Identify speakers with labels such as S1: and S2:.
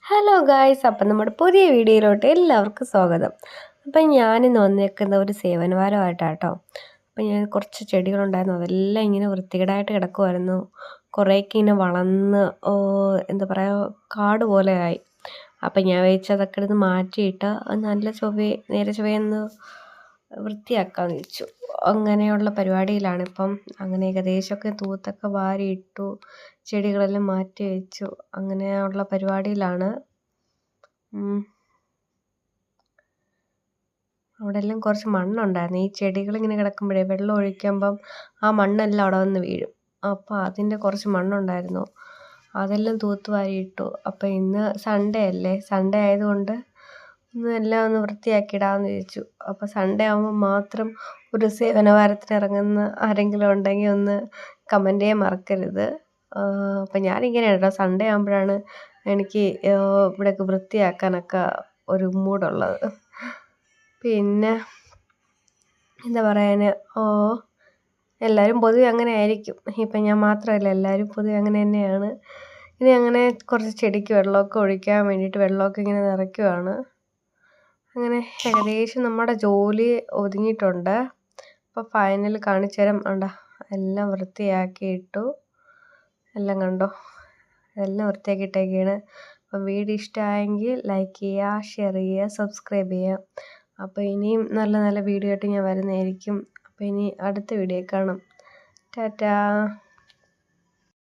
S1: Hello guys, അപ്പം നമ്മുടെ പുതിയ വീഡിയോയിലോട്ട് എല്ലാവർക്കും സ്വാഗതം. അപ്പം ഞാനിന്ന് വന്നേക്കുന്ന ഒരു സേവനവാരമായിട്ടാട്ടോ. അപ്പം ഞാൻ കുറച്ച് ചെടികളുണ്ടായിരുന്നു, അതെല്ലാം ഇങ്ങനെ വൃത്തികേടായിട്ട് കിടക്കുമായിരുന്നു. കുറേയൊക്കെ ഇങ്ങനെ വളർന്ന് എന്താ പറയുക, കാട് പോലെ ആയി. അപ്പം ഞാൻ വിചാരിച്ചു അതൊക്കെ എടുത്ത് മാറ്റിയിട്ട് നല്ല നേരെ ചൊവ്വയൊന്ന് വൃത്തിയാക്കാമെന്ന് വെച്ചു. അങ്ങനെയുള്ള പരിപാടിയിലാണിപ്പം. അങ്ങനെ ഏകദേശമൊക്കെ തൂത്തൊക്കെ വാരിയിട്ടു, ചെടികളെല്ലാം മാറ്റി വെച്ചു. അങ്ങനെയുള്ള പരിപാടിയിലാണ്. അവിടെ എല്ലാം കുറച്ച് മണ്ണുണ്ടായിരുന്നു. ഈ ചെടികളിങ്ങനെ കിടക്കുമ്പോഴേ വെള്ളം ഒഴിക്കുമ്പം ആ മണ്ണെല്ലാം അവിടെ വന്ന് വീഴും. അപ്പോൾ അതിൻ്റെ കുറച്ച് മണ്ണുണ്ടായിരുന്നു, അതെല്ലാം തൂത്ത് വാരിയിട്ടു. അപ്പോൾ ഇന്ന് സൺഡേ അല്ലേ, സൺഡേ ആയതുകൊണ്ട് എല്ലാം ഒന്ന് വൃത്തിയാക്കിയിടാമെന്ന് വിചാരിച്ചു. അപ്പോൾ സൺഡേ ആകുമ്പോൾ മാത്രം ഒരു സേവനവാരത്തിന് ഇറങ്ങുന്ന ആരെങ്കിലും ഉണ്ടെങ്കിൽ ഒന്ന് കമൻറ്റ് ചെയ്യാൻ മറക്കരുത്. അപ്പം ഞാനിങ്ങനെയാണ് കേട്ടോ, സൺഡേ ആകുമ്പോഴാണ് എനിക്ക് ഇവിടെയൊക്കെ വൃത്തിയാക്കാനൊക്കെ ഒരു മൂടുള്ളത്. പിന്നെ എന്താ പറയാൻ, എല്ലാവരും പൊതുവെ അങ്ങനെ ആയിരിക്കും. ഇപ്പം ഞാൻ മാത്രമല്ല, എല്ലാവരും പൊതുവെ അങ്ങനെ തന്നെയാണ്. ഇനി അങ്ങനെ കുറച്ച് ചെടിക്ക് വെള്ളമൊക്കെ ഒഴിക്കാൻ വേണ്ടിയിട്ട് വെള്ളമൊക്കെ ഇങ്ങനെ നിറയ്ക്കുവാണ്. അങ്ങനെ ഏകദേശം നമ്മുടെ ജോലി ഒതുങ്ങിയിട്ടുണ്ട്. അപ്പോൾ ഫൈനൽ കാണിച്ചു തരാം. എല്ലാം വൃത്തിയാക്കിയിട്ടു. എല്ലാം കണ്ടോ, എല്ലാം വൃത്തിയാക്കിയിട്ടൊക്കെയാണ്. അപ്പം വീഡിയോ ഇഷ്ടമായെങ്കിൽ ലൈക്ക് ചെയ്യുക, ഷെയർ ചെയ്യുക, സബ്സ്ക്രൈബ് ചെയ്യുക. അപ്പോൾ ഇനിയും നല്ല നല്ല വീഡിയോ ആയിട്ട് ഞാൻ വരുന്നതായിരിക്കും. അപ്പോൾ ഇനി അടുത്ത വീഡിയോ കാണാം. ടാറ്റാ.